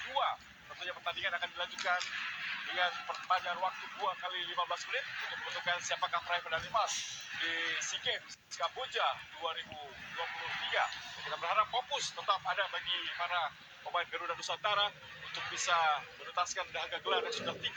kedua. Tentunya pertandingan akan dilanjutkan dengan perpanjangan waktu 2 kali 15 menit untuk menentukan siapakah peraih medali emas di SEA Games Kamboja 2023. Kita berharap fokus tetap ada bagi para pemain Garuda Nusantara untuk bisa menuntaskan dahaga gelar yang sudah 32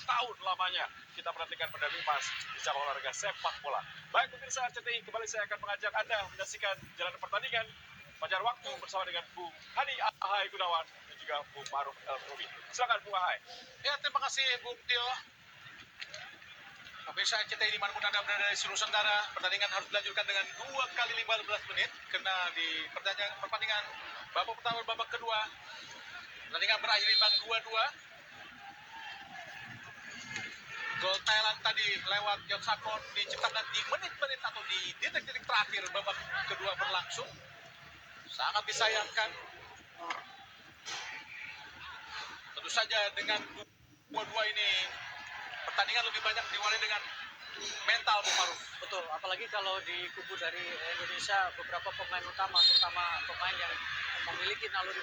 tahun lamanya kita perhatikan medali emas di cabang olahraga sepak bola. Baik pemirsa RCTI, kembali saya akan mengajak Anda menyaksikan jalannya pertandingan panjang waktu bersama dengan Bung Hani Ahai Gunawan dan juga Bung Maruf El-Rubi. Silakan Bung Ahai. Ya, terima kasih Bung Tio. Pemirsa RCTI dimanapun Anda berada di seluruh Nusantara, pertandingan harus dilanjutkan dengan 2 kali 15 menit karena di pertandingan babak pertama dan babak kedua pertandingan berakhir imbang 2-2. Gol Thailand tadi lewat Yon Sakon diciptakan di menit-menit atau di detik-detik terakhir babak kedua berlangsung. Sangat disayangkan. Tentu saja dengan dua-dua ini pertandingan lebih banyak diwarnai dengan mental, Bung Maruf. Betul, apalagi kalau di kubu dari Indonesia beberapa pemain utama, terutama pemain yang memiliki naluri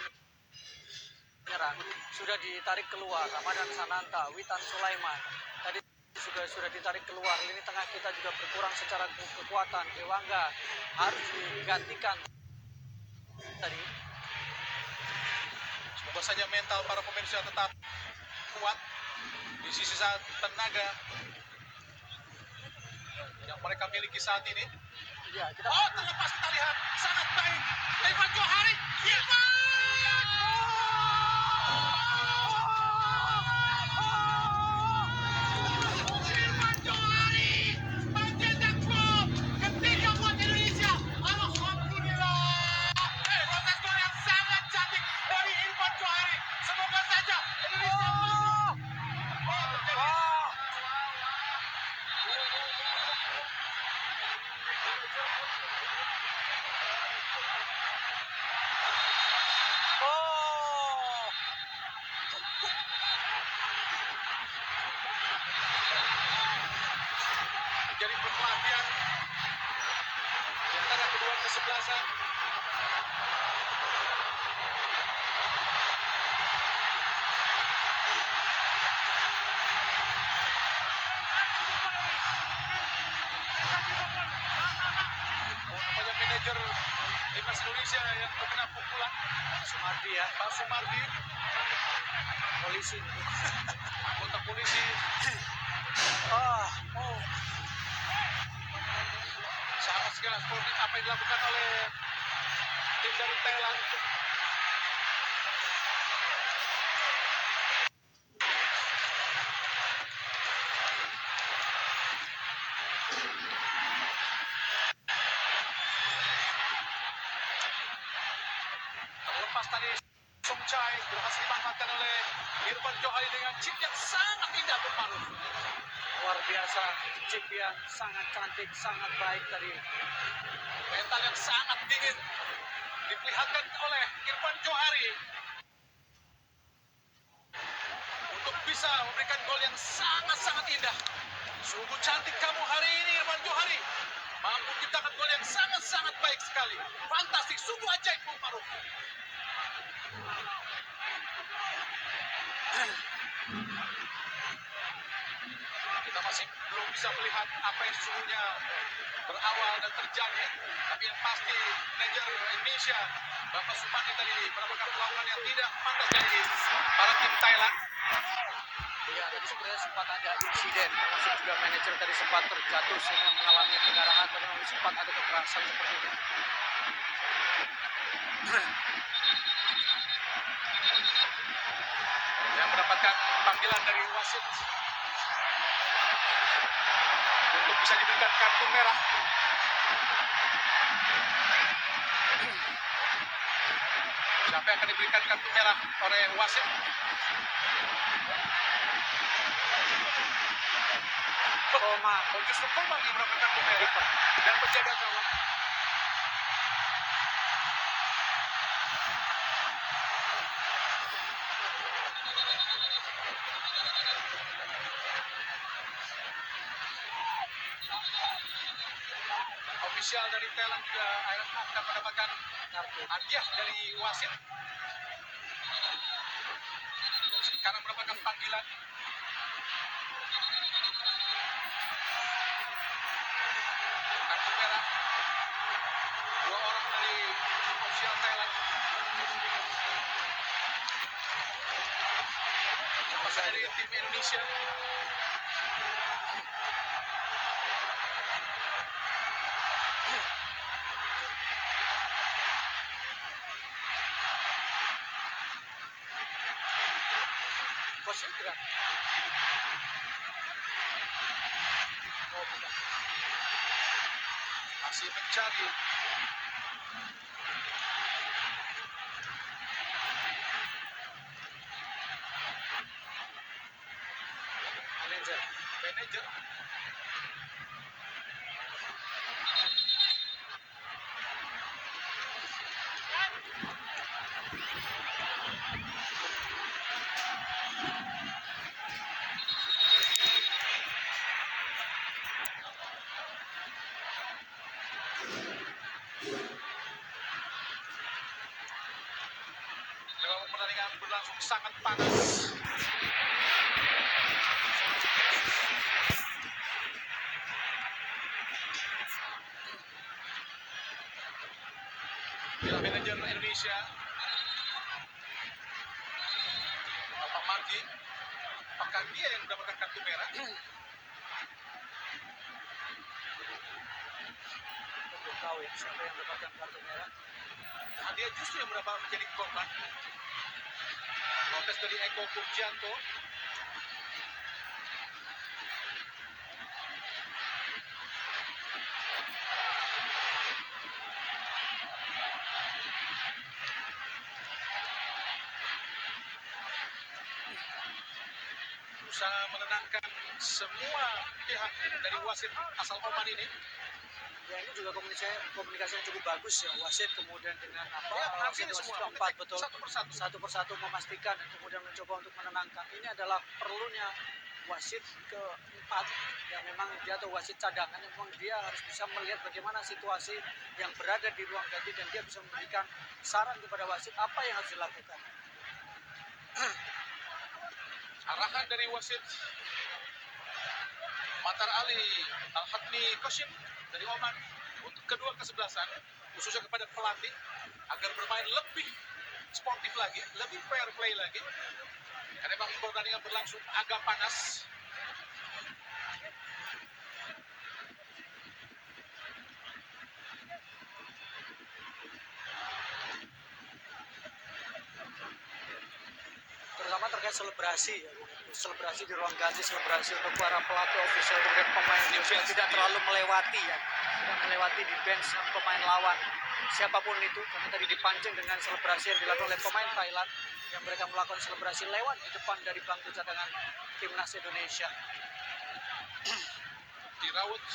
menyerang sudah ditarik keluar. Ramadan Sananta, Witan Sulaiman tadi juga sudah ditarik keluar. Lini tengah kita juga berkurang secara kekuatan. Dewangga harus digantikan tadi. Semoga saja mental para pemain sudah tetap kuat di sisi saat tenaga yang mereka miliki saat ini. Ya, terlepas kita lihat sangat baik Irfan Johari. Jadi perkelahian di antara kedua kesebelasan. Namanya manajer timnas Indonesia yang terkena pukulan, Sumardi ya, Pak Sumardi, polisi. anggota polisi. Sangat segala seperti apa yang dilakukan oleh tim dari Thailand. Terlepas tadi Song Chai berhasil dimanfaatkan oleh Irfan Johari dengan chip yang sangat indah, Bung Maruf. Luar biasa, chip yang sangat cantik, sangat baik tadi. Mental yang sangat dingin diperlihatkan oleh Irfan Johari untuk bisa memberikan gol yang sangat-sangat indah. Sungguh cantik kamu hari ini, Irfan Johari. Mampu menciptakan gol yang sangat-sangat baik sekali. Fantastik, sungguh ajaib, Bung Maruf. Kita masih belum bisa melihat apa yang sesungguhnya berawal dan terjadi, tapi yang pasti manajer Indonesia Bapak Supandi tadi melakukan perlawanan yang tidak pantas dari para tim Thailand. Ya, tadi sebenarnya sempat ada insiden, termasuk juga manajer tadi sempat terjatuh sehingga mengalami pendarahan, dan sempat ada kekerasan seperti itu. Yang mendapatkan panggilan dari wasit untuk bisa diberikan kartu merah. Siapa yang akan diberikan kartu merah oleh wasit? Justru Komang yang mendapatkan kartu merah dan penjaga gawang. Ofisial dari Thailand juga akan mendapatkan hadiah dari wasit. Sekarang mendapatkan panggilan. Kartu merah. 2 orang dari ofisial Thailand. Pasal dari tim Indonesia. Coach bukan? Oh bukan. Masih mencari. Manajer. Memang pertandingan berlangsung sangat panas. Bila manajer Indonesia Bapak Margi, apakah dia yang mendapatkan kartu merah? Belum tahu ya siapa yang mendapatkan kartu merah. Nah, dia justru yang menjadi korban. Protes dari Eko Purjanto. Berusaha menenangkan semua pihak dari wasit asal Oman ini. Ya ini juga komunikasi yang cukup bagus ya, wasit kemudian dengan Ya, wasit ini semua keempat betul satu persatu. satu persatu memastikan dan kemudian mencoba untuk menenangkan. Ini adalah perlunya wasit keempat yang memang dia atau wasit cadangan yang memang dia harus bisa melihat bagaimana situasi yang berada di ruang ganti dan dia bisa memberikan saran kepada wasit apa yang harus dilakukan. Arahan dari wasit Matar Ali Al-Hatmi Koshim dari Oman untuk kedua kesebelasan, khususnya kepada pelatih agar bermain lebih sportif lagi, lebih fair play lagi. Karena memang pertandingan berlangsung agak panas. Terutama terkait selebrasi ya, selebrasi di ruang ganti, selebrasi untuk para pelatih, official, kemudian pemain juga tidak terlalu melewati ya, tidak melewati di bench pemain lawan siapapun itu, karena tadi dipancing dengan selebrasi yang dilakukan oleh pemain Thailand yang mereka melakukan selebrasi lewat di depan dari bangku cadangan timnas Indonesia. Diraut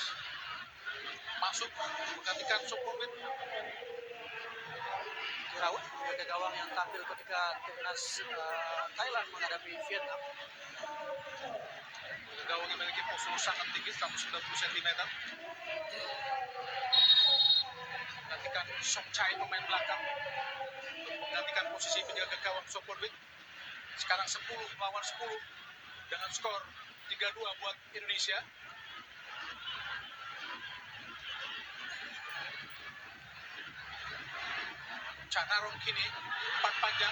masuk menggantikan Sokovit. Diraut menjaga gawang yang tampil ketika timnas Thailand menghadapi Vietnam. Gawang yang memiliki postur sangat tinggi, 190 cm. Menggantikan Sok Chai pemain belakang untuk menggantikan posisi penjaga gawang Sokovit. Sekarang 10 lawan 10 dengan skor 3-2 buat Indonesia. Canarong kini umpan panjang.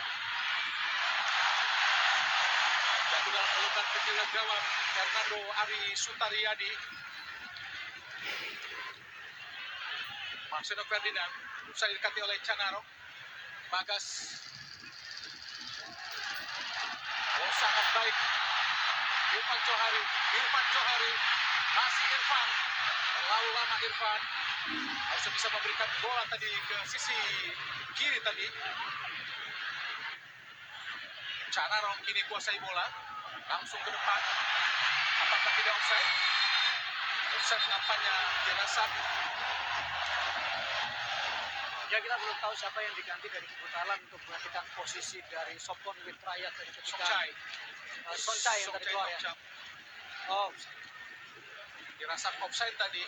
Jatuh dalam pelukan penjaga gawang Hernando Ari Sutariyadi. Marcelo Ferdinand usai didekati oleh Canarong. Bagas. Oh, sangat baik. Irfan Johari. Masih Irfan. Terlalu lama Irfan. Harus bisa memberikan bola tadi ke sisi kiri tadi. Canarong kini kuasai bola. Langsung ke depan. Apakah tidak offside? Offside nampaknya dirasa. Ya kita belum tahu siapa yang diganti dari kubu Thailand untuk menggantikan posisi dari Sopon Witrayat dari ketika Soncai yang tadi keluar ya. Oh, Dirasa offside tadi.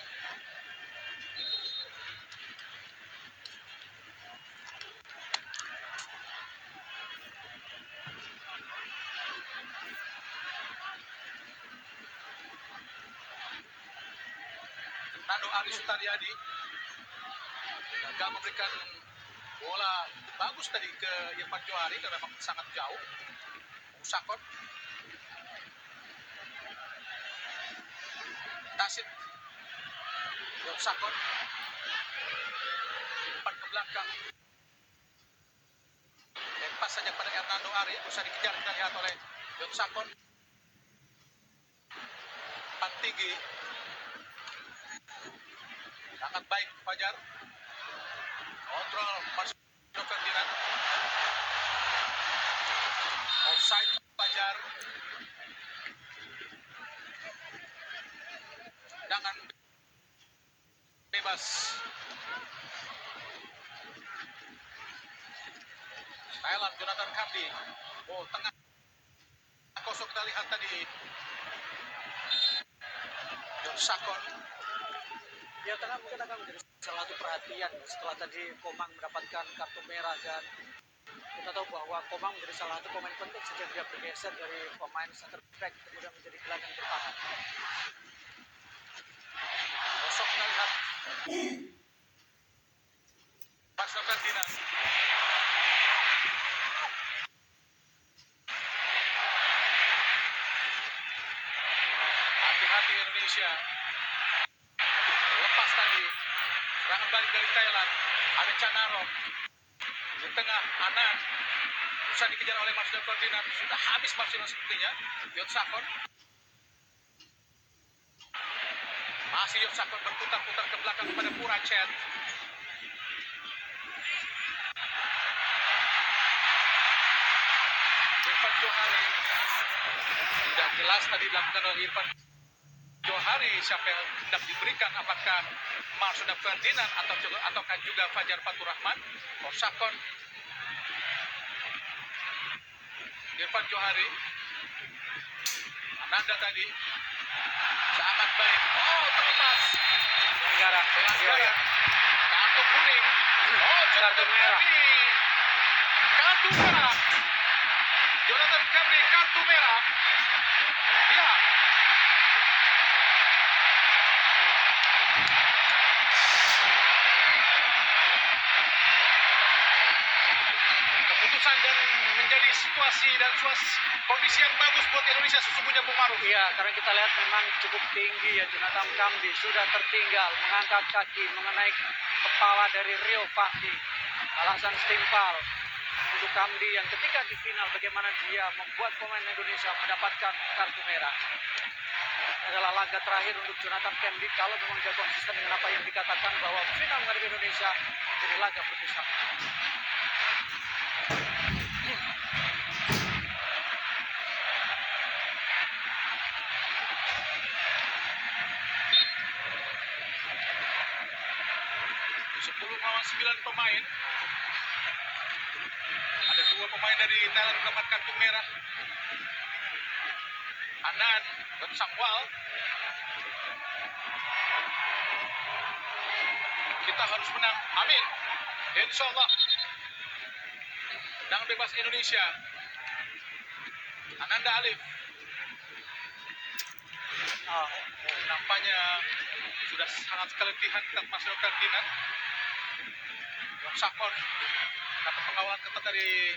Hernando Ari Sutariadi gagal memberikan bola bagus tadi ke Irfan Johari dan memang sangat jauh. Musakon Tasit Sakon umpan ke belakang, lepas saja pada Hernando Ari, bisa dikejar, kita lihat oleh Sakon. Umpan tinggi sangat baik Fajar, kontrol masuk Ferdinand, offside Fajar, tendangan bebas. Thailand, Jonathan Kamdi. Oh, tengah kosong kita lihat tadi. John Sakon. Ya, tengah mungkin akan menjadi salah satu perhatian setelah tadi Komang mendapatkan kartu merah, dan kita tahu bahwa Komang menjadi salah satu pemain penting sejak dia bergeser dari pemain center back kemudian menjadi gelandang bertahan. Kosong kita lihat. Pasno Ferdinand. Hati-hati Indonesia. Lepas tadi. Serangan balik dari Thailand. Ada Canarong. Di tengah Anan. Bisa dikejar oleh Marcelo Ferdinand. Sudah habis Marcelo sepertinya. Yon Sakon. Masih Yon Sakon berputar-putar ke belakang kepada Puracet. Irfan Johari. Sudah jelas tadi dilakukan oleh Irfan Johari siapa yang hendak diberikan, apakah Marcelo Ferdinand ataukah juga Fajar Faturrahman. Sakon. Irfan Johari. Ananda tadi sangat baik. Oh, terlepas. Pelanggaran. Kartu kuning. Oh, Kartu merah. Kartu merah. Jonathan Kamdi kartu merah. Ya. Keputusan dan menjadi situasi dan kondisi yang bagus buat Indonesia sesungguhnya, Bung Maruf. Iya, karena kita lihat memang cukup tinggi ya, Jonathan Kamdi sudah tertinggal, mengangkat kaki, mengenai kepala dari Rio Fahmi. Alasan setimpal untuk Kamdi yang ketika di final bagaimana dia membuat pemain Indonesia mendapatkan kartu merah. Ini adalah laga terakhir untuk Jonathan Kamdi kalau memang dia konsisten dengan apa yang dikatakan bahwa final menghadapi Indonesia jadi laga berpisah. Lawan 9 pemain. Ada 2 pemain dari Thailand mendapat kartu merah. Anan dan Samuel. Kita harus menang. Amin. Insya Allah. Tendangan bebas Indonesia. Ananda Alif. Nampaknya sudah sangat keletihan Marcelo Ferdinand. Sakon dapat pengawalan ketat dari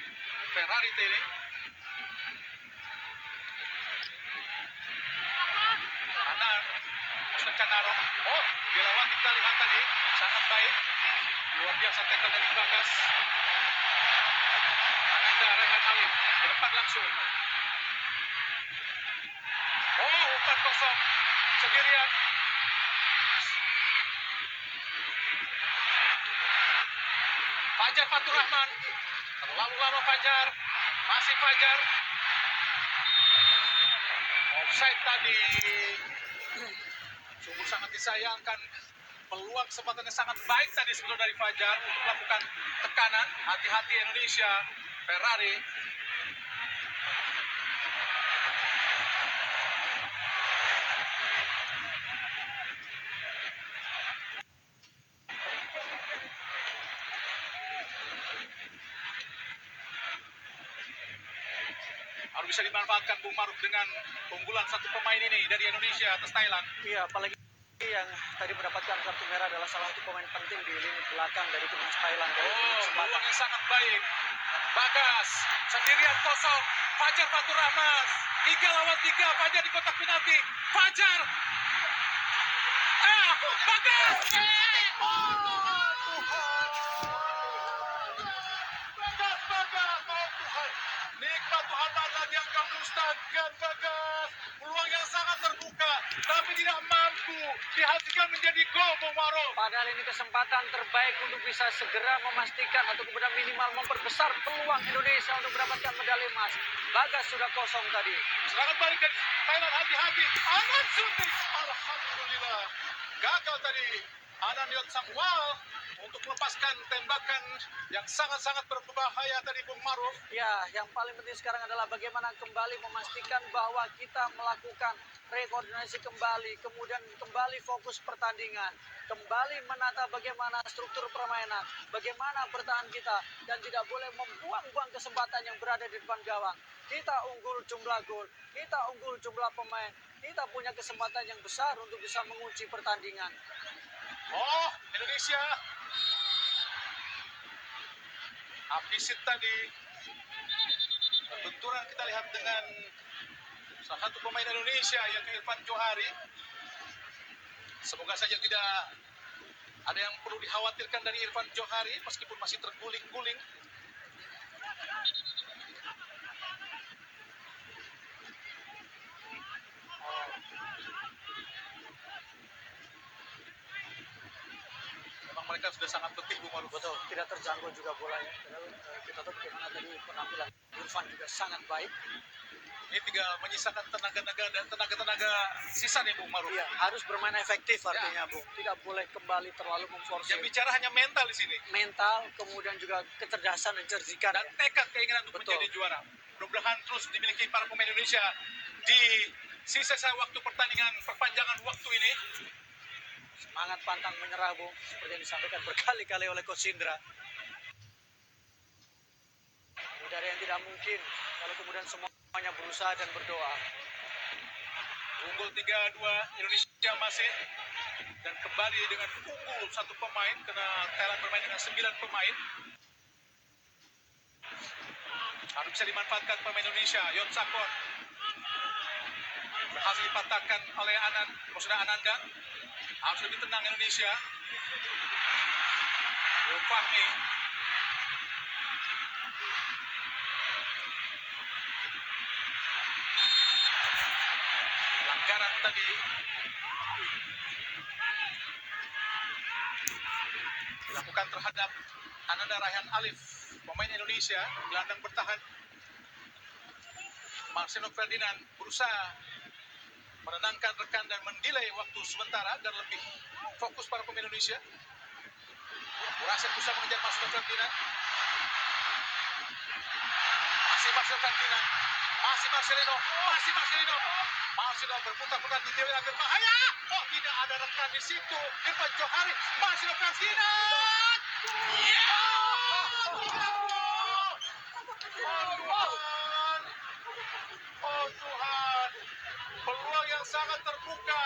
Ferrari ini. Anan, Muslim Canarong. Oh, dilewati kita lihat tadi, sangat baik. Luar biasa tackle dari Bagas. Ananda Rehan Alif, ke depan langsung. Oh, umpan kosong, sendirian. Fajar Faturrahman. Terlalu lama Fajar. Masih Fajar. Offside tadi. Sungguh sangat disayangkan. Peluang kesempatannya sangat baik tadi sebelum dari Fajar untuk melakukan tekanan. Hati-hati Indonesia. Ferrari. Harus bisa dimanfaatkan Bung Maruf dengan keunggulan satu pemain ini dari Indonesia atas Thailand. Iya, apalagi yang tadi mendapatkan kartu merah adalah salah satu pemain penting di lini belakang dari timnas Thailand. Dari Oh, peluang yang sangat baik. Bagas sendirian kosong. Fajar Fatur Rahman 3 lawan 3. Fajar di kotak penalti. Fajar. Bagas. Bagas. Oh Tuhan. Nikmat Tuhan mana yang kau dustakan, Bagas. Peluang yang sangat terbuka, tapi tidak mampu dihasilkan menjadi gol, Bung Maruf. Padahal ini kesempatan terbaik untuk bisa segera memastikan atau kemudian minimal memperbesar peluang Indonesia untuk mendapatkan medali emas. Bagas sudah kosong tadi. Serangan balik dari Thailand, hati-hati. Anan shooting. Alhamdulillah. Gagal tadi Anan Yot Sangwal untuk melepaskan tembakan yang sangat-sangat berbahaya tadi, Bung Maruf. Ya, yang paling penting sekarang adalah bagaimana kembali memastikan bahwa kita melakukan rekoordinasi kembali, kemudian kembali fokus pertandingan, kembali menata bagaimana struktur permainan, bagaimana bertahan kita, dan tidak boleh membuang-buang kesempatan yang berada di depan gawang. Kita unggul jumlah gol, kita unggul jumlah pemain, kita punya kesempatan yang besar untuk bisa mengunci pertandingan. Oh, Indonesia. Apisit tadi. Benturan kita lihat dengan salah satu pemain Indonesia yaitu Irfan Johari. Semoga saja tidak ada yang perlu dikhawatirkan dari Irfan Johari meskipun masih terguling-guling. Memang mereka sudah sangat letih, Bu Maruf. Betul, tidak terjangkau juga bolanya. Kita tahu bagaimana tadi penampilan Irfan juga sangat baik. Ini tinggal menyisakan tenaga sisa nih, Bung Maruf. Iya, harus bermain efektif artinya, Bung. Tidak boleh kembali terlalu memforsir. Yang bicara hanya mental di sini. Mental, kemudian juga kecerdasan dan cerdikan. Dan tekad keinginan untuk Betul. menjadi juara. Mudah-mudahan terus dimiliki para pemain Indonesia di sisa waktu pertandingan perpanjangan waktu ini. Semangat pantang menyerah, Bung. Seperti yang disampaikan berkali-kali oleh Coach Indra. Tidak ada yang tidak mungkin kalau kemudian semuanya berusaha dan berdoa. Unggul 3-2 Indonesia masih. Dan kembali dengan unggul satu pemain karena Thailand bermain dengan 9 pemain. Harus bisa dimanfaatkan pemain Indonesia. Yon Sakon berhasil dipatahkan oleh Ananda. Harus lebih tenang Indonesia. Fahmi. Pelanggaran tadi. Dilakukan terhadap Ananda Raihan Alif, pemain Indonesia, gelandang bertahan. Marcelo Ferdinand berusaha menenangkan rekan dan mendelay waktu sementara agar lebih fokus para pemain Indonesia. Murasid berusaha mengejar Marcelo Ferdinand. Masih Marcelo Ferdinand. Masih Marcelino. Marcelo berputar-putar di wilayah berbahaya. Oh, tidak ada rekan di situ. Irfan Johari. Marcelo Ferdinand. Oh Tuhan. Peluang yang sangat terbuka.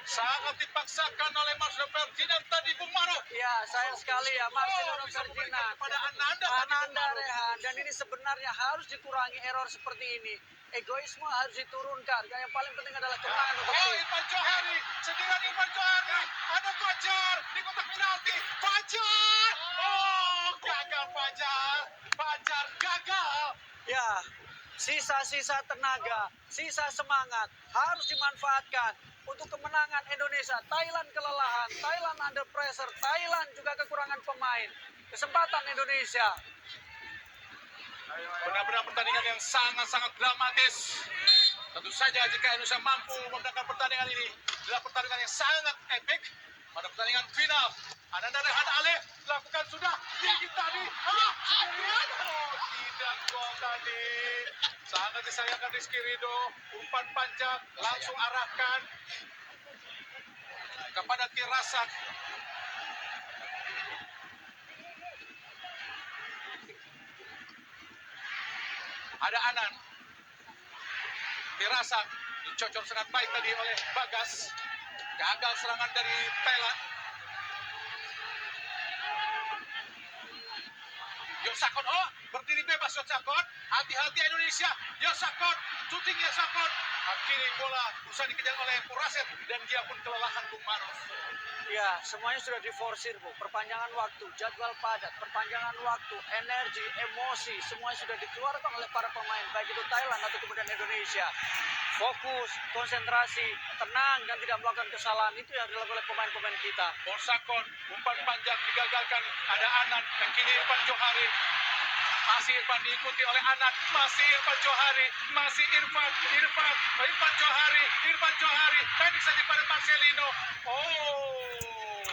Sangat dipaksakan oleh Marcelo Ferdinand tadi, Bung Maruf. Ya, sayang sekali ya Marcelo Ferdinand Kepada Ananda Rehan. Dan ini sebenarnya harus dikurangi error seperti ini. Egoisme harus diturunkan. Yang paling penting adalah kemenangan untuk tim. Irfan Johari, sendirian Irfan Johari. Ada Fajar di kotak penalti. Fajar. Oh, gagal Fajar. Fajar gagal. Ya, sisa-sisa tenaga, sisa semangat harus dimanfaatkan untuk kemenangan Indonesia. Thailand kelelahan, Thailand under pressure, Thailand juga kekurangan pemain. Kesempatan Indonesia. Benar-benar pertandingan yang sangat-sangat dramatis. Tentu saja jika Indonesia mampu memenangkan pertandingan ini, adalah pertandingan yang sangat epik pada pertandingan final. Ananda Rehan Alif lakukan sudah tinggi tadi. Sendirian. Oh, tidak gol tadi. Sangat disayangkan Rizky Ridho. Umpan panjang langsung arahkan kepada Tirasak. Ada Anan. Tirasak dicocor sangat baik tadi oleh Bagas. Gagal serangan dari Thailand. Yosakot, oh berdiri bebas Yosakot. Hati-hati Indonesia. Yosakot, shooting Yosakot. Akhirnya bola berusaha dikejar oleh Puraset dan dia pun kelelahan Bung Maruf. Ya, semuanya sudah diforsir, Bu. Perpanjangan waktu, jadwal padat, perpanjangan waktu, energi, emosi, semuanya sudah dikeluarkan oleh para pemain, baik itu Thailand atau kemudian Indonesia. Fokus, konsentrasi, tenang, dan tidak melakukan kesalahan. Itu yang dilakukan oleh pemain-pemain kita. Borsakon, umpan panjang digagalkan. Ada Anand, dan kini Irfan Johari. Masih Irfan diikuti oleh Anand. Masih Irfan Johari. Masih Irfan Johari. Pendek saja pada Marcelino. Oh.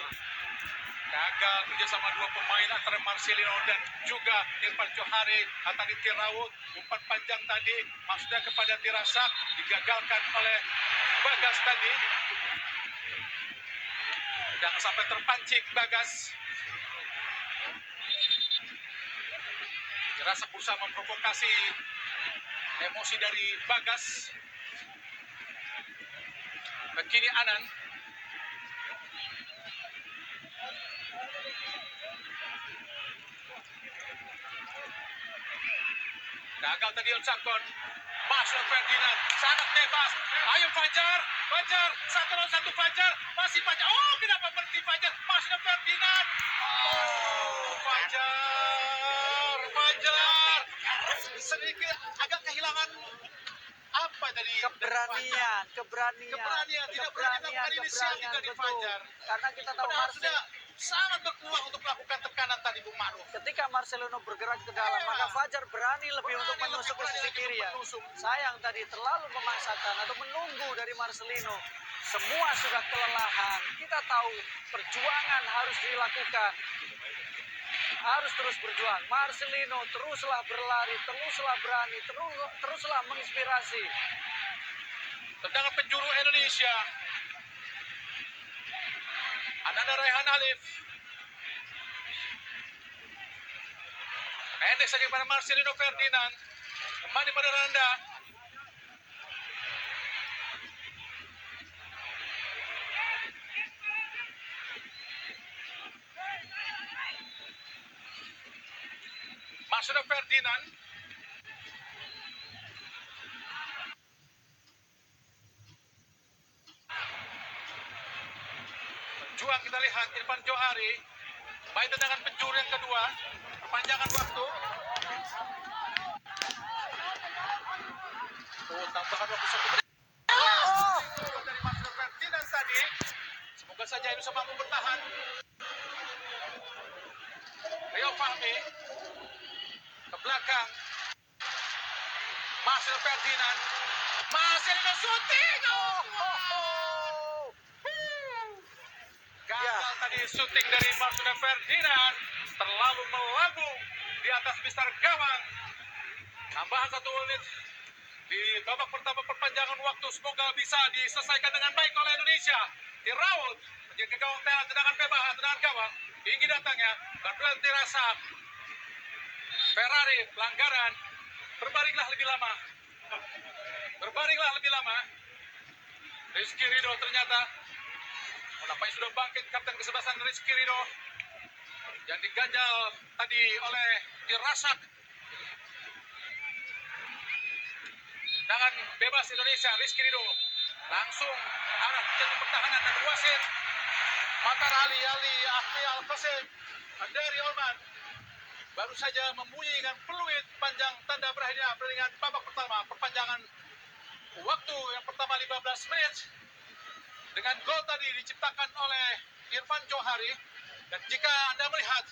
Gagal kerjasama dua pemain antara Marcelino dan juga Irfan Johari. Tadi Tiraut, umpan panjang tadi maksudnya kepada Tirasak. Digagalkan oleh Bagas tadi. Jangan sampai terpancing Bagas. Tirasak berusaha memprovokasi emosi dari Bagas. Kini Anand. Gagal tadi Yonsakon. Masuk Ferdinand. Sangat bebas. Ayo Fajar. Fajar. 1-1 Fajar. Masih Fajar. Oh, kenapa berhenti Fajar? Masuk Ferdinand. Oh, Fajar. Sedikit agak kehilangan apa tadi? Keberanian, Tidak boleh melakukan inisiatif dari betul. Fajar. Karena kita tahu Padahal Marcel, sudah sangat berpeluang untuk melakukan tekanan tadi Bung Maruf. ketika Marcelino bergerak ke dalam, maka Fajar berani lebih untuk menusuk ke sisi kiri ya. Sayang tadi terlalu memaksakan atau menunggu dari Marcelino. Semua sudah kelelahan. Kita tahu perjuangan harus dilakukan. Harus terus berjuang. Marcelino teruslah berlari, teruslah berani, teruslah menginspirasi. Tendangan penjuru Indonesia. Ananda Raihan Alif. Pendek saja pada Marcelino Ferdinand. Kembali pada Randa. Marcelino Ferdinand. Berjuang kita lihat Irfan Johari. Baik tendangan penjuru yang kedua. Perpanjangan waktu. Oh, tambahan waktu 1 menit. Dari Marcelino Ferdinand tadi. Semoga saja bisa mampu bertahan. Rio Fahmi. Ke belakang. Marcelino Ferdinand. Marcelino shooting. Gagal tadi shooting dari Marcelino Ferdinand. Terlalu melambung di atas mistar gawang. Tambahan 1 menit di babak pertama perpanjangan waktu. Semoga bisa diselesaikan dengan baik oleh Indonesia. Tiraut menjaga gawang Thailand, tendangan bebas, tendangan gawang. Tinggi datangnya. Berduel Tirasak. Ferrari pelanggaran. Berbaringlah lebih lama. Rizky Ridho ternyata. Nampaknya sudah bangkit kapten kesebelasan Rizky Ridho. Yang diganjal tadi oleh Tirasak. Tangan bebas Indonesia, Rizky Ridho. Langsung ke arah jatuh pertahanan dan wasit. Matar Ali Ahli Al-Qasim dari Oman. Baru saja membunyikan peluit panjang tanda berakhirnya pertandingan babak pertama. Perpanjangan waktu yang pertama 15 menit. Dengan gol tadi diciptakan oleh Irfan Johari. Dan jika Anda melihat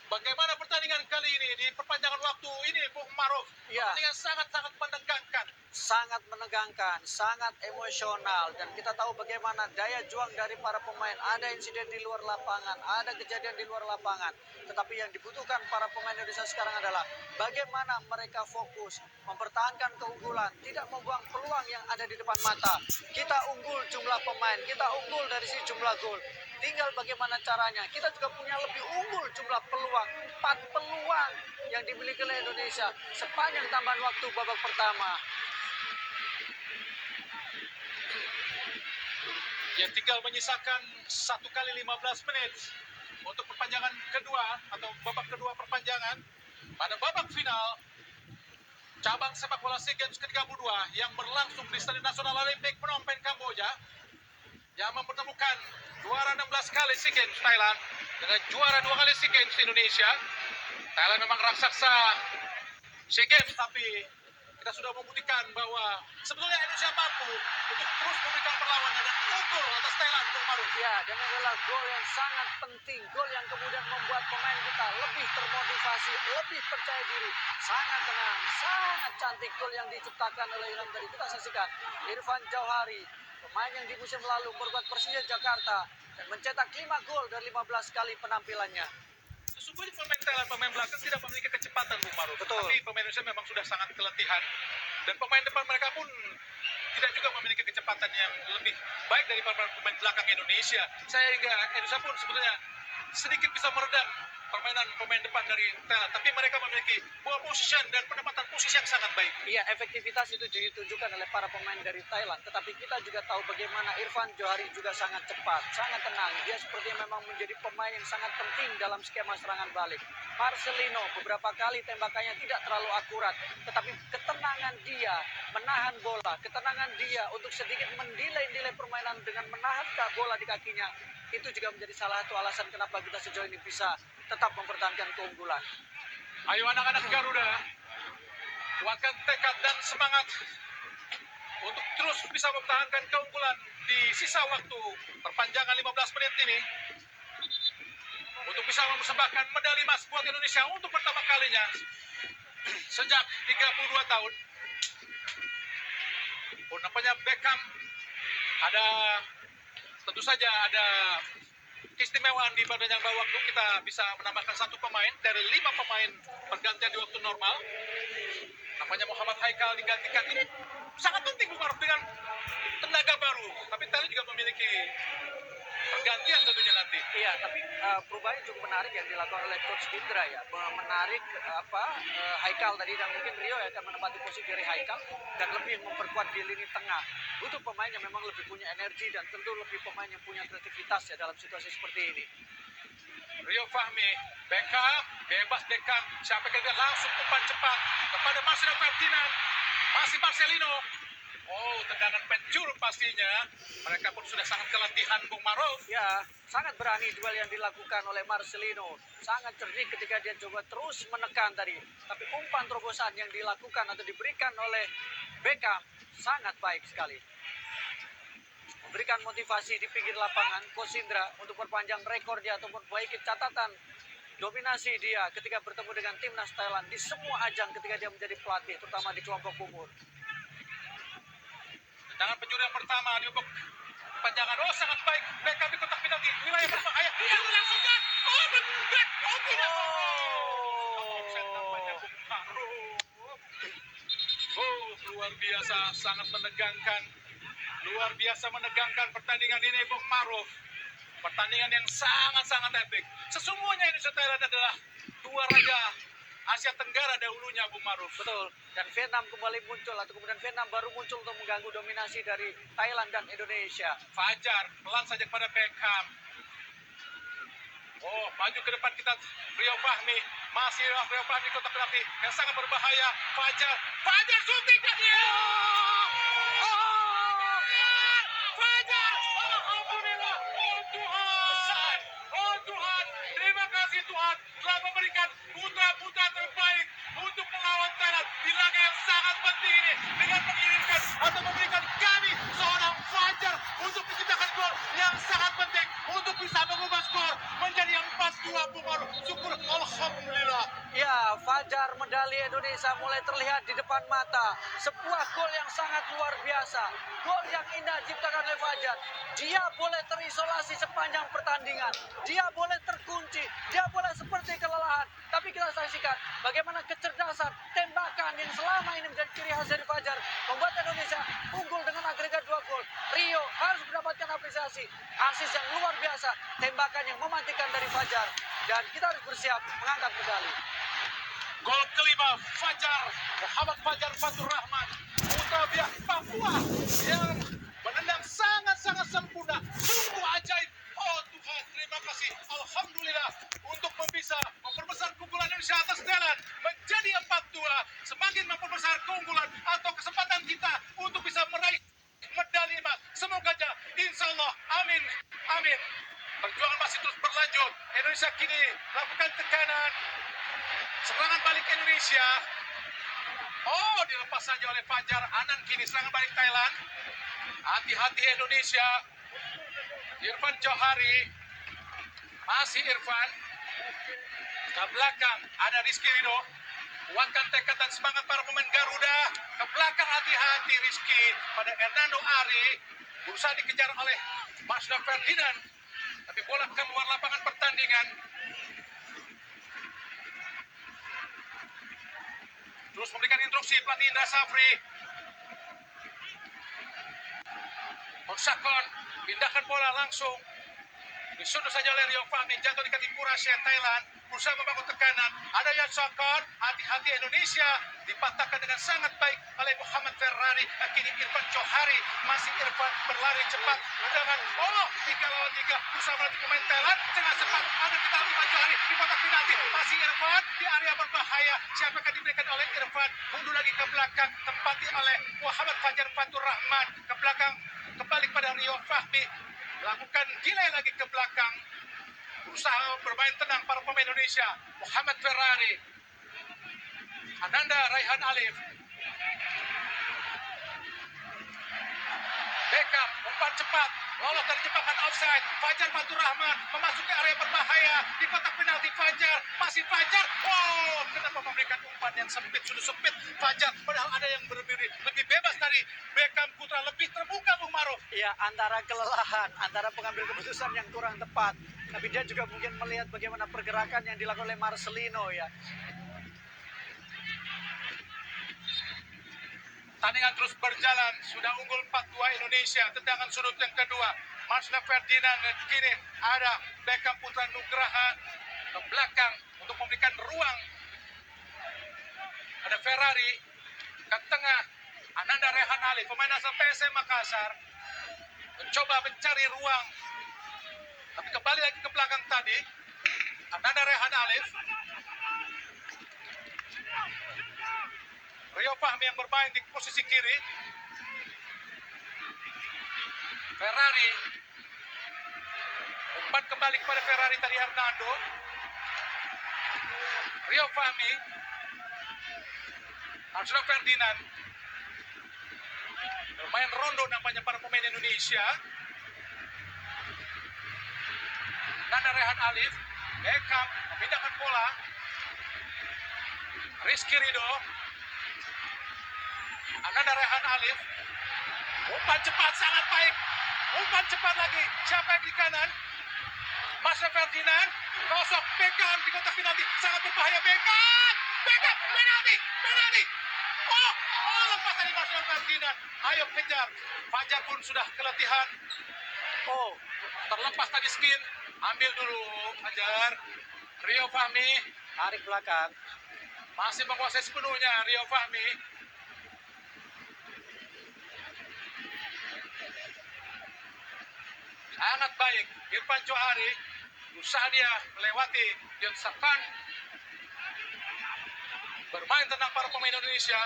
bagaimana pertandingan kali ini di perpanjangan waktu ini, Bung Maruf, Ya. pertandingan sangat-sangat menegangkan. Sangat menegangkan, sangat emosional, dan kita tahu bagaimana daya juang dari para pemain. Ada insiden di luar lapangan, ada kejadian di luar lapangan, tetapi yang dibutuhkan para pemain Indonesia sekarang adalah bagaimana mereka fokus mempertahankan keunggulan, tidak membuang peluang yang ada di depan mata. Kita unggul jumlah pemain, kita unggul dari sisi jumlah gol, tinggal bagaimana caranya. Kita juga punya lebih unggul jumlah peluang, 4 peluang yang dimiliki oleh Indonesia sepanjang tambahan waktu babak pertama. Ya, tinggal menyisakan 1 kali 15 menit untuk perpanjangan kedua atau babak kedua perpanjangan pada babak final cabang sepak bola SEA Games ke-32 yang berlangsung di Stadion Nasional Olimpik Phnom Penh, Kamboja, yang mempertemukan juara 16 kali SEA Games Thailand dengan juara 2 kali SEA Games Indonesia. Thailand memang raksasa SEA Games, tapi kita sudah membuktikan bahwa sebetulnya Indonesia mampu untuk terus memberikan perlawanan dan unggul atas Thailand, Bung Maruf. Ya, dan adalah gol yang sangat penting, gol yang kemudian membuat pemain kita lebih termotivasi, lebih percaya diri, sangat tenang, sangat cantik gol yang diciptakan oleh Ilham tadi. Kita saksikan Irfan Jauhari, pemain yang di musim lalu memperkuat Persija Jakarta dan mencetak 5 gol dari 15 kali penampilannya. Sesungguhnya pemain Thailand, pemain belakang tidak memiliki kecepatan, Bung Maruf. Betul. Tapi pemain Indonesia memang sudah sangat keletihan. Dan pemain depan mereka pun tidak juga memiliki kecepatan yang lebih baik daripada pemain belakang Indonesia. Sehingga Indonesia pun sebetulnya sedikit bisa meredam permainan pemain depan dari Thailand. Tapi mereka memiliki ball position dan penempatan posisi yang sangat baik. Iya, efektivitas itu ditunjukkan oleh para pemain dari Thailand. Tetapi kita juga tahu bagaimana Irfan Johari juga sangat cepat, sangat tenang. Dia sepertinya memang menjadi pemain yang sangat penting dalam skema serangan balik. Marcelino beberapa kali tembakannya tidak terlalu akurat, tetapi ketenangan dia menahan bola, ketenangan dia untuk sedikit mendelay permainan dengan menahan bola di kakinya, itu juga menjadi salah satu alasan kenapa kita sejauh ini bisa tetap mempertahankan keunggulan. Ayo anak-anak Garuda, kuatkan tekad dan semangat untuk terus bisa mempertahankan keunggulan di sisa waktu perpanjangan 15 menit ini, untuk bisa mempersembahkan medali emas buat Indonesia untuk pertama kalinya sejak 32 tahun. Nampaknya Beckham tentu saja ada keistimewaan di pertandingan waktu kita bisa menambahkan 1 pemain dari 5 pemain pergantian di waktu normal. Nampaknya Muhammad Haikal digantikan. Ini sangat penting Bung Maruf dengan tenaga baru. Tapi Thailand juga memiliki pergantian tentunya nanti. Iya, tapi perubahan cukup menarik yang dilakukan oleh Coach Indra ya, menarik Haikal tadi, dan mungkin Rio akan menempati posisi dari Haikal dan lebih memperkuat di lini tengah. Butuh pemain yang memang lebih punya energi dan tentu lebih pemain yang punya kreativitas ya dalam situasi seperti ini. Rio Fahmi, Beckham, bebas Beckham, siapa yang langsung umpan cepat kepada Marcelo Ferdinand, masih Marcelino. Oh, tendangan pencur pastinya. Mereka pun sudah sangat keletihan, Bung Maruf. Ya, sangat berani duel yang dilakukan oleh Marcelino. Sangat cerdik ketika dia coba terus menekan tadi. Tapi umpan terobosan yang dilakukan atau diberikan oleh Beckham sangat baik sekali. Memberikan motivasi di pinggir lapangan Coach Indra untuk perpanjang rekor dia atau memperbaiki catatan dominasi dia ketika bertemu dengan timnas Thailand di semua ajang ketika dia menjadi pelatih, terutama di kelompok umur. Tendangan pencuri yang pertama di babak panjangan. Oh, sangat baik. Beckham di kotak penalti. Wilayah berbahaya. Dia melangsungkan. Oh, benar. Oh, tidak. Offside tampaknya Bung Maruf. Oh, luar biasa. Sangat menegangkan. Luar biasa menegangkan pertandingan ini, Bung Maruf. Pertandingan yang sangat-sangat epik. Sesungguhnya Indonesia Thailand adalah 2 raja Asia Tenggara dahulunya, Bung Maruf. Betul, dan Vietnam kembali muncul atau kemudian Vietnam baru muncul untuk mengganggu dominasi dari Thailand dan Indonesia. Fajar, pelan saja kepada Beckham. Oh, maju ke depan kita, Rio Fahmi. Masih Rio Fahmi kotak penalti yang sangat berbahaya. Fajar shooting dan dia. Fajar, alhamdulillah. Oh Tuhan, oh Tuhan, terima kasih Tuhan telah memberikan putra-putra terbaik untuk melawan Thailand di laga yang sangat penting ini dengan mengirimkan atau memberikan kami seorang Fajar untuk menciptakan gol yang sangat penting untuk bisa mengubah skor menjadi yang 4-2, Bung Maruf. Syukur alhamdulillah. Ya, Fajar medali Indonesia mulai terlihat di depan mata. Sebuah gol yang sangat luar biasa. Gol yang indah diciptakan oleh Fajar. Dia boleh terisolasi sepanjang pertandingan. Dia boleh terkunci. Dia boleh seperti kelelahan. Tapi kita saksikan bagaimana kecerdasan tembakan yang selama ini menjadi ciri khas dari Fajar membuat Indonesia unggul dengan agregat 2 gol. Rio harus mendapatkan apresiasi. Asis yang luar biasa. Tembakan yang mematikan dari Fajar. Dan kita harus bersiap mengangkat medali. Gol kelima Fajar, Muhammad Fajar Fatur Rahman, putra Biak Papua yang menendang sangat sangat sempurna, sungguh ajaib. Oh Tuhan, terima kasih. Alhamdulillah untuk bisa memperbesar keunggulan Indonesia atas Thailand menjadi 4-2. Semakin memperbesar keunggulan atau kesempatan kita untuk bisa meraih medali emas. Semoga aja, insya Allah, amin, amin. Perjuangan masih terus berlanjut. Indonesia kini lakukan tekanan. Serangan balik Indonesia. Oh, dilepas saja oleh Fajar. Anan kini serangan balik Thailand. Hati-hati Indonesia. Irfan Johari. Masih Irfan. Ke belakang ada Rizky Ridho. Kuatkan tekad dan semangat para pemain Garuda. Ke belakang hati-hati Rizky pada Hernando Ari. Berusaha dikejar oleh Masna Ferdinand. Tapi bola keluar lapangan pertandingan. Terus memberikan instruksi pelatih Indra Safri. Oksakon pindahkan bola langsung. Disuduh saja oleh Rio Fahmi, jatuh di kaki Purasya Thailand. Berusaha membangun tekanan. Ada Yatsakon, hati-hati Indonesia. Dipatahkan dengan sangat baik oleh Muhammad Ferrari. Kini Irfan Johari, masih Irfan berlari cepat. Dengan 3 lawan 3. Berusaha melatih pemain Thailand. Dengan cepat, ada kita Irfan Johari di kotak penalti. Masih Irfan di area berbahaya. Siapa akan diberikan oleh Irfan? Mundur lagi ke belakang. Tempati oleh Muhammad Fajar Fatur Rahman. Ke belakang, kembali pada Rio Fahmi. Lakukan delay lagi ke belakang. Berusaha bermain tenang para pemain Indonesia. Muhammad Ferrari. Ananda Raihan Alif. Beckham, umpan cepat. Lolos dari jebakan offside. Fajar Fatur Rahman memasuki area berbahaya. Di kotak penalti Fajar. Masih Fajar. Oh, kenapa memberikan umpan yang sempit? Sudah sempit Fajar. Padahal ada yang lebih bebas tadi. Beckham Putra lebih terbuka Bung Maruf. Ya, antara kelelahan, antara pengambil keputusan yang kurang tepat. Tapi dia juga mungkin melihat bagaimana pergerakan yang dilakukan oleh Marcelino ya. Pertandingan terus berjalan. Sudah unggul 4-2 Indonesia. Tendangan sudut yang kedua. Masna Ferdinand. Kini ada Beckham Putra Nugraha ke belakang untuk memberikan ruang. Ada Ferrari ke tengah. Ananda Rehan Ali, pemain asal PSM Makassar, mencoba mencari ruang. Tapi kembali lagi ke belakang tadi. Ananda Rehan Alif. Rio Fahmi yang bermain di posisi kiri. Ferrari. Umpan kembali kepada Ferrari tadi Hernando. Rio Fahmi. Masna Ferdinand. Bermain rondo nampaknya para pemain Indonesia. Nanda Rehan Alif. Beckham memindahkan bola. Rizky Ridho. Ananda Rehan Alif. Umpan cepat sangat baik. Umpan cepat lagi. Siapa yang di kanan? Masna Ferdinand. Kosok Beckham di kotak penalti. Sangat berbahaya Beckham. Beckham penalti. Penalti. Oh, lepas dari Masna Ferdinand. Ayo kejar. Fajar pun sudah keletihan. Oh, terlepas tadi skin. Ambil dulu Fajar. Rio Fahmi. Tarik belakang. Masih menguasai sepenuhnya Rio Fahmi. Sangat baik. Irfan Johari. Berusaha dia melewati Yatsakon. Bermain tentang para pemain Indonesia.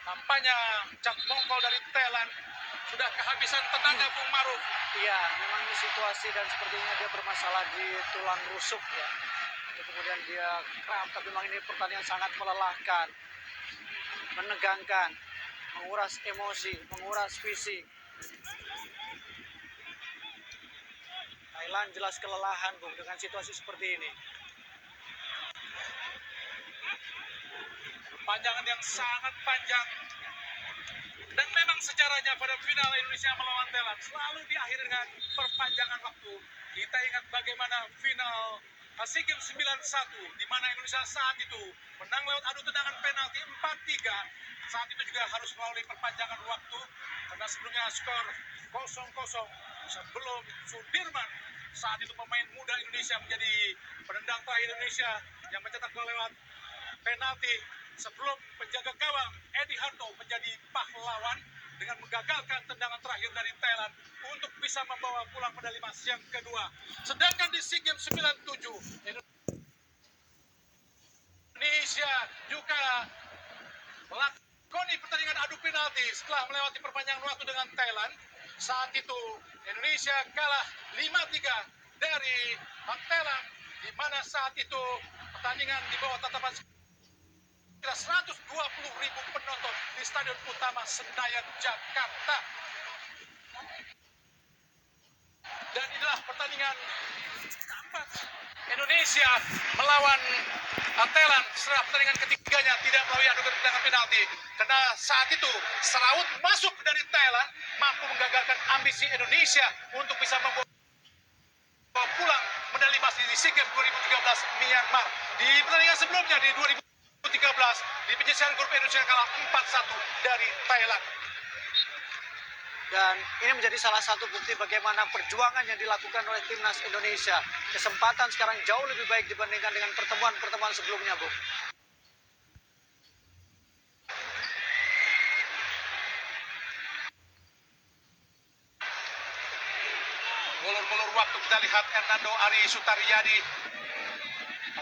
Tampaknya Cak Mongkol dari Thailand sudah kehabisan tenaga Bung Maruf. Iya, memang ini situasi dan sepertinya dia bermasalah di tulang rusuk ya. Kemudian dia kram, tapi memang ini pertandingan sangat melelahkan, menegangkan, menguras emosi, menguras fisik. Thailand jelas kelelahan Bung dengan situasi seperti ini. Panjangan yang sangat panjang. Dan memang sejarahnya pada final Indonesia melawan Thailand selalu diakhiri dengan perpanjangan waktu. Kita ingat bagaimana final SEA Games 91 di mana Indonesia saat itu menang lewat adu tendangan penalti 4-3. Saat itu juga harus melalui perpanjangan waktu karena sebelumnya skor 0-0 sebelum Sudirman saat itu pemain muda Indonesia menjadi penendang terakhir Indonesia yang mencetak gol lewat penalti sebelum penjaga gawang Edi Harto menjadi pahlawan. dengan menggagalkan tendangan terakhir dari Thailand untuk bisa membawa pulang medali emas yang kedua. Sedangkan di SEA Games 97, Indonesia juga melakoni pertandingan adu penalti setelah melewati perpanjangan waktu dengan Thailand. Saat itu Indonesia kalah 5-3 dari Thailand, di mana saat itu pertandingan di bawah tatapan 120.000 penonton di Stadion Utama Senayan, Jakarta. Dan inilah pertandingan keempat Indonesia melawan Thailand setelah pertandingan ketiganya tidak melalui adu tendangan penalti. Karena saat itu Seraut masuk dari Thailand mampu menggagalkan ambisi Indonesia untuk bisa membawa pulang medali emas di SEA Games 2013 Myanmar. Di pertandingan sebelumnya di 2013 di penyisihan grup Indonesia kalah 4-1 dari Thailand. Dan ini menjadi salah satu bukti bagaimana perjuangan yang dilakukan oleh timnas Indonesia. Kesempatan sekarang jauh lebih baik dibandingkan dengan pertemuan-pertemuan sebelumnya, Bu. Ngulur-ngulur waktu kita lihat Hernando Ari Sutaryadi,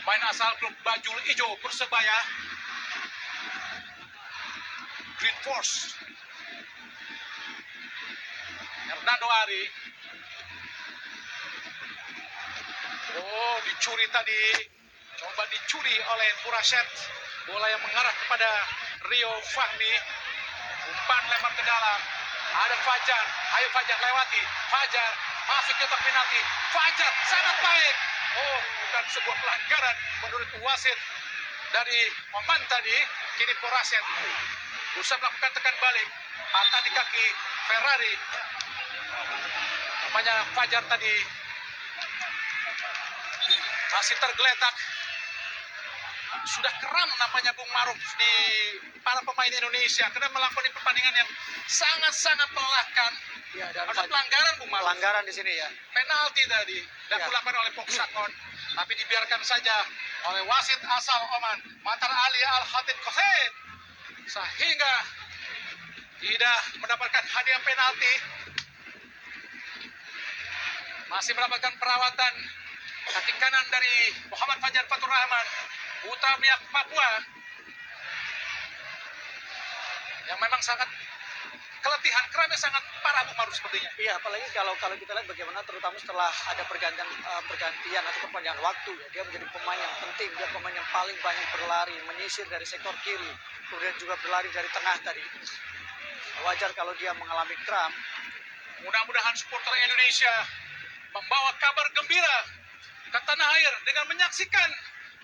pemain asal klub Bajul Ijo Persebaya, Green Force. Hernando Ari, dicuri tadi, coba dicuri oleh Puraset. Bola yang mengarah kepada Rio Fahmi, umpan lempar ke dalam. Ada Fajar, ayo Fajar lewati. Fajar masuk ke kotak penalti. Fajar sangat baik. Bukan sebuah pelanggaran menurut wasit dari Oman tadi. Kini Puraset berusaha melakukan tekan balik, patah di kaki Ferrari. Namanya Fajar tadi masih tergeletak. Sudah kram nampaknya Bung Maruf di para pemain Indonesia karena melakoni pertandingan yang sangat-sangat melelahkan. Ya, dan ada pelanggaran Bung Maruf. Pelanggaran di sini ya. Penalti tadi dan dilakukan oleh Poksakon, tapi dibiarkan saja oleh wasit asal Oman, Matar Ali Al-Hatid Khosein, sehingga tidak mendapatkan hadiah penalti. Masih mendapatkan perawatan kaki kanan dari Muhammad Fajar Fatur Rahman, putra pihak Papua, yang memang sangat keletihan, kramnya sangat parah Bung Maruf sepertinya. Iya, apalagi kalau kita lihat bagaimana terutama setelah ada pergantian atau perpanjangan waktu, ya, dia menjadi pemain yang penting, dia pemain yang paling banyak berlari, menyisir dari sektor kiri, kemudian juga berlari dari tengah tadi. Wajar kalau dia mengalami kram. Mudah-mudahan supporter Indonesia membawa kabar gembira ke tanah air dengan menyaksikan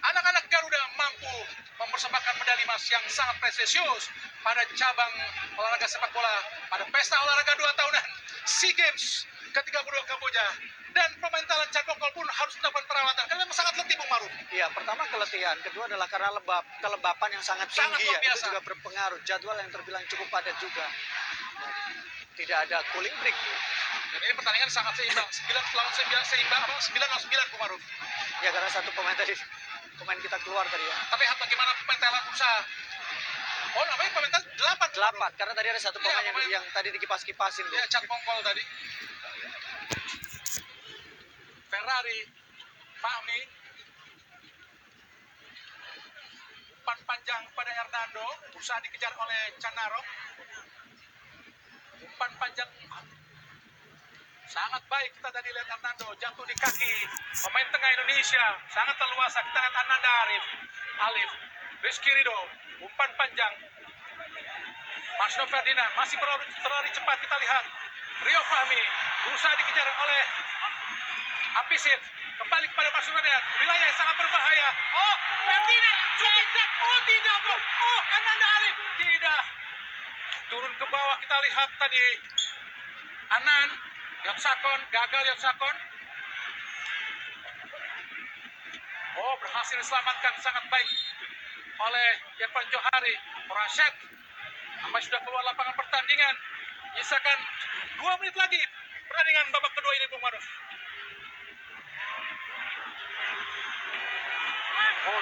anak-anak Garuda mampu mempersembahkan medali emas yang sangat prestisius pada cabang olahraga sepak bola pada pesta olahraga 2 tahunan SEA Games ke-32 Kamboja. Dan pemain Thailand Chan Bokol pun harus mendapat perawatan karena memang sangat letih Bung Maruf. Iya, pertama keletihan, kedua adalah karena kelembapan yang sangat tinggi ya, itu juga berpengaruh. Jadwal yang terbilang cukup padat juga. Tidak ada cooling break. Dan ini pertandingan sangat seimbang, 9-9 Bung Maruf. Ya, karena satu pemain kita keluar tadi ya. Tapi bagaimana pemain Thailand berusaha? Namanya pemain Thailand 8, karena tadi ada satu pemain yang tadi dikipas-kipasin. Ya, Chan Bokol tadi. Ferrari, Fahmi, umpan panjang pada Hernando, berusaha dikejar oleh Canaro. Umpan panjang sangat baik, kita tadi lihat Hernando jatuh di kaki pemain tengah Indonesia, sangat leluasa. Kita lihat Ananda Alif, Rizky Ridho, umpan panjang. Marsno Ferdinand masih berlari cepat, kita lihat Rio Fahmi berusaha dikejar oleh Apisit, kembali kepada Marsno Ferdinand, wilayah yang sangat berbahaya. Ferdinand, tidak bro. Ananda Alif, tidak. Turun ke bawah, kita lihat tadi Anan Yotsakon, gagal Yotsakon. Berhasil diselamatkan sangat baik oleh Irfan Johari. Puraset sampai sudah keluar lapangan pertandingan. Nyisakan 2 menit lagi pertandingan babak kedua ini Bung Maruf.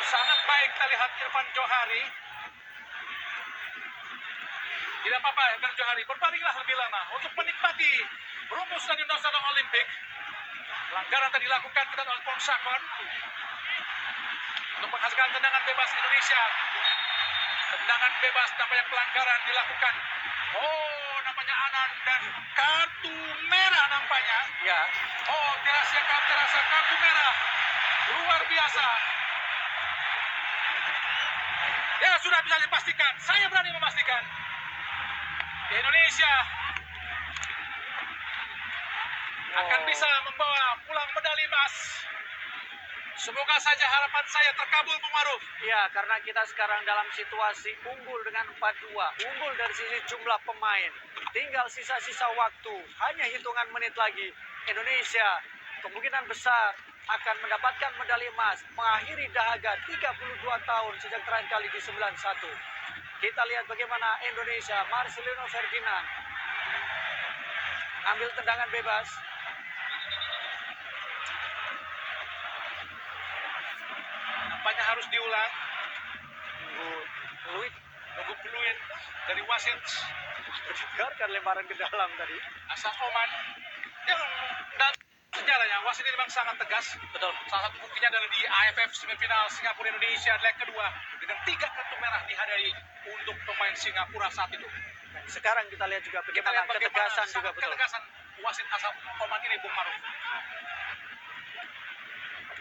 Sangat baik kita lihat Irfan Johari. Tidak apa-apa, Kang Johari. Berbaringlah lebih lama untuk menikmati rumput Stadion Nasional Olimpik. Pelanggaran tadi dilakukan ketat oleh Pong Sakon untuk menghasilkan tendangan bebas Indonesia. Tendangan bebas, nampaknya pelanggaran dilakukan. Oh, nampaknya Anan dan kartu merah nampaknya. Ya, Oh, terasa kartu merah. Luar biasa. Ya, sudah bisa dipastikan. Saya berani memastikan. Indonesia akan bisa membawa pulang medali emas. Semoga saja harapan saya terkabul, Bung Maruf. ya, karena kita sekarang dalam situasi unggul dengan 4-2, unggul dari sisi jumlah pemain. Tinggal sisa-sisa waktu, hanya hitungan menit lagi. Indonesia kemungkinan besar akan mendapatkan medali emas, mengakhiri dahaga 32 tahun sejak terakhir kali di 91. Kita lihat bagaimana Indonesia, Marcelino Ferdinand ambil tendangan bebas. Nampaknya harus diulang. Luit Nunggu peluit dari wasit mendengarkan lemparan ke dalam tadi. asal Oman. Yang dan sejarahnya wasit ini memang sangat tegas. Betul. Salah satu buktinya adalah di AFF semifinal Singapura Indonesia leg kedua dengan 3 kartu merah dihadiri untuk pemain Singapura saat itu. Sekarang kita lihat juga Kita bagaimana lihat bagaimana ketegasan juga sangat betul. ketegasan wasit asal Oman ini, Bung Maruf.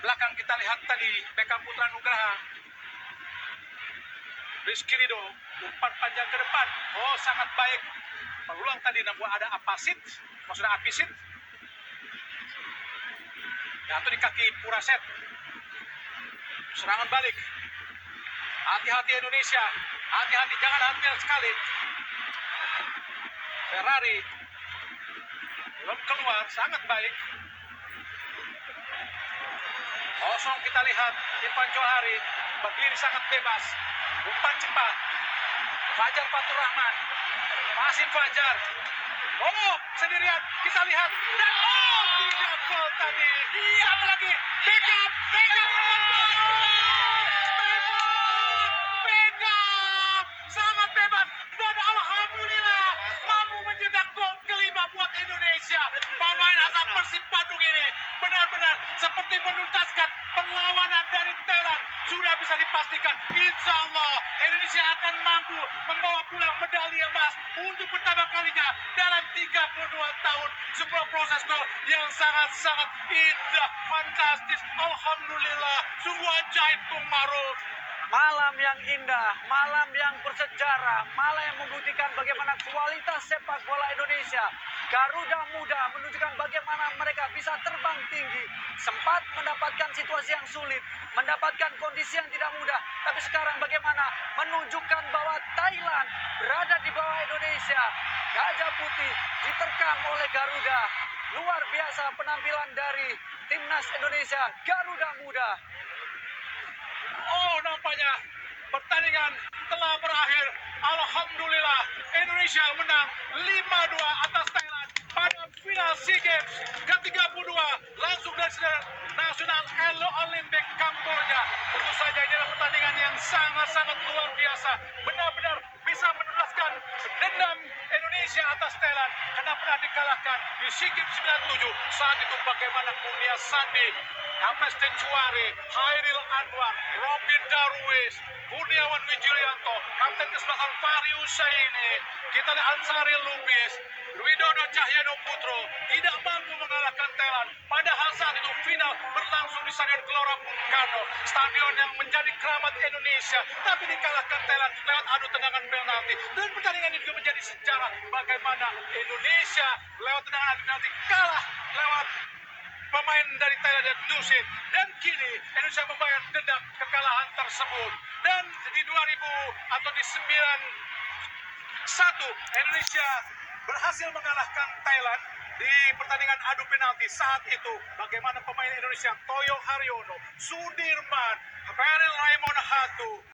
Belakang kita lihat tadi Beckham Putra Nugraha, Rizky Ridho, umpan panjang ke depan. Oh, sangat baik. Peluang tadi namun ada Apasit, maksudnya Apisit. Jatuh di kaki Puraset. Serangan balik. Hati-hati Indonesia. Hati-hati, jangan hamil sekali. Ferrari belum keluar, sangat baik. Kosong kita lihat Irfan Johari berdiri sangat bebas. Umpan cepat. Fajar Fatur Rahman. Masih Fajar. Oh, sendirian. Kita lihat. Dan oh, tidak gol tadi. Siapa lagi? Beckham. Beckham. Sangat bebas. Dan alhamdulillah mampu mencetak gol kelima buat Indonesia. Pemain asal Persib Bandung ini benar-benar seperti menuntaskan perlawanan dari Thailand. Sudah bisa dipastikan, insya Allah Indonesia akan mampu membawa pulang medali emas untuk pertama kalinya dalam 32 tahun. Sebuah proses gol yang sangat-sangat indah, fantastis. Alhamdulillah, sungguh ajaib, Bung Maruf. Malam yang indah, malam yang bersejarah, malam yang membuktikan bagaimana kualitas sepak bola Indonesia. Garuda Muda menunjukkan bagaimana mereka bisa terbang tinggi, sempat mendapatkan situasi yang sulit, mendapatkan kondisi yang tidak mudah. Tapi sekarang bagaimana menunjukkan bahwa Thailand berada di bawah Indonesia. Gajah Putih diterkam oleh Garuda. Luar biasa penampilan dari timnas Indonesia, Garuda Muda. Oh, nampaknya pertandingan telah berakhir. Alhamdulillah, Indonesia menang 5-2 atas Thailand pada final SEA Games ke-32 langsung dari Stadion Nasional Olimpik Kamboja. Tentu saja ini adalah pertandingan yang sangat-sangat luar biasa. Benar-benar bisa menuntaskan dendam Indonesia atas Thailand karena pernah dikalahkan di SEA Games 97. Saat itu bagaimana Kurnia Sandi, Ames Tencuari, Hairil Anwar, Robin Darwis, Kurniawan Wijurianto, Kapten Kesebelasan Fahri Husaini, kita lihat Ansari Lubis, Widodo Cahyano Putro tidak mampu mengalahkan Thailand. Padahal saat itu final berlangsung di Stadion Gelora Bung Karno, stadion yang menjadi keramat Indonesia, tapi dikalahkan Thailand lewat adu tendangan penalti. Dan pertandingan ini juga menjadi sejarah bagaimana Indonesia lewat tendangan adu penalti kalah lewat pemain dari Thailand dan Dusit. Dan kini Indonesia membayar dendam kekalahan tersebut. Dan di 2000 atau di 91 Indonesia berhasil mengalahkan Thailand di pertandingan adu penalti. Saat itu bagaimana pemain Indonesia Toyo Haryono, Sudirman, Peril Raymond Hatu,